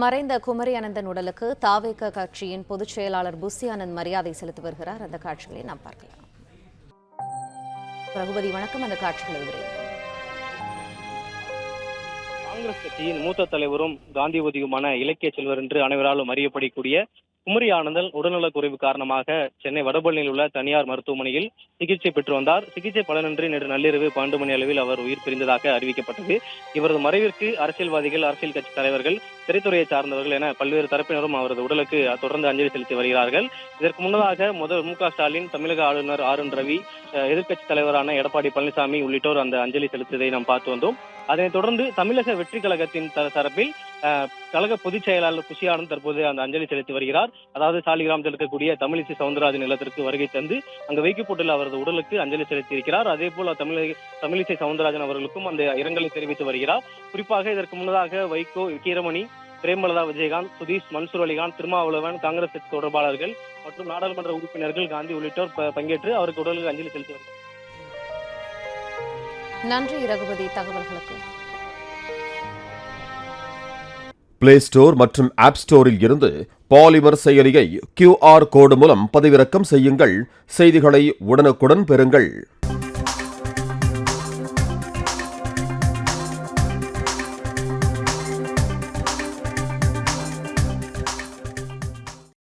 மறைந்த குமரி அனந்தன் உடலுக்கு தாவேக கட்சியின் பொதுச் செயலாளர் புசி ஆனந்த் மரியாதை செலுத்தி வருகிறார். அந்த காட்சிகளை நாம் பார்க்கலாம். ரகுபதி, வணக்கம். அந்த காட்சிகளை விவரியுங்கள். காங்கிரஸ் கட்சியின் மூத்த தலைவரும் காந்தியவாதியுமான இலக்கிய செல்வர் என்று அனைவராலும் அறியப்படக்கூடிய குமரி ஆனந்தன் உடல்நலக்குறைவு காரணமாக சென்னை வடபழனியில் உள்ள தனியார் மருத்துவமனையில் சிகிச்சை பெற்று வந்தார். சிகிச்சை பலனின்றி நேற்று நள்ளிரவு 12 மணி அளவில் அவர் உயிர் பிரிந்ததாக அறிவிக்கப்பட்டது. இவரது மறைவிற்கு அரசியல்வாதிகள், அரசியல் கட்சி தலைவர்கள், திரைத்துறையை சார்ந்தவர்கள் என பல்வேறு தரப்பினரும் அவரது உடலுக்கு தொடர்ந்து அஞ்சலி செலுத்தி வருகிறார்கள். இதற்கு முன்னதாக முதல் மு க ஸ்டாலின், தமிழக ஆளுநர் ஆர் என் ரவி, எதிர்க்கட்சி தலைவரான எடப்பாடி பழனிசாமி உள்ளிட்டோர் அந்த அஞ்சலி செலுத்தியதை நாம் பார்த்து வந்தோம். அதனைத் தொடர்ந்து தமிழக வெற்றி கழகத்தின் தரப்பில் கழக பொதுச் செயலாளர் புசி ஆனந்த் தற்போது அந்த அஞ்சலி செலுத்தி வருகிறார். அதாவது சாலிகிராமத்தில் இருக்கக்கூடிய தமிழிசை சவுந்தரராஜன் இல்லத்திற்கு வருகை தந்து அங்கு வைக்கப்பட்டுள்ள அவரது உடலுக்கு அஞ்சலி செலுத்தி இருக்கிறார். அதே போல தமிழிசை சவுந்தரராஜன் அவர்களுக்கும் அந்த இரங்கலை தெரிவித்து வருகிறார். குறிப்பாக இதற்கு முன்னதாக வைகோ, கீரமணி, பிரேமலதா விஜயகாந்த், சுதீஷ், மன்சூர் அலிகான், திருமாவளவன், காங்கிரஸ் கட்சி தொடர்பாளர்கள் மற்றும் நாடாளுமன்ற உறுப்பினர்கள், காந்தி உள்ளிட்டோர் பங்கேற்று அவருக்கு உடலுக்கு அஞ்சலி செலுத்தி வருகிறார். நன்றி ரகுபதி, தகவல்களுக்கு. பிளே ஸ்டோர் மற்றும் ஆப் ஸ்டோரில் இருந்து பாலிமர் செயலியை QR கோடு மூலம் பதிவிறக்கம் செய்யுங்கள். செய்திகளை உடனுக்குடன் பெறுங்கள்.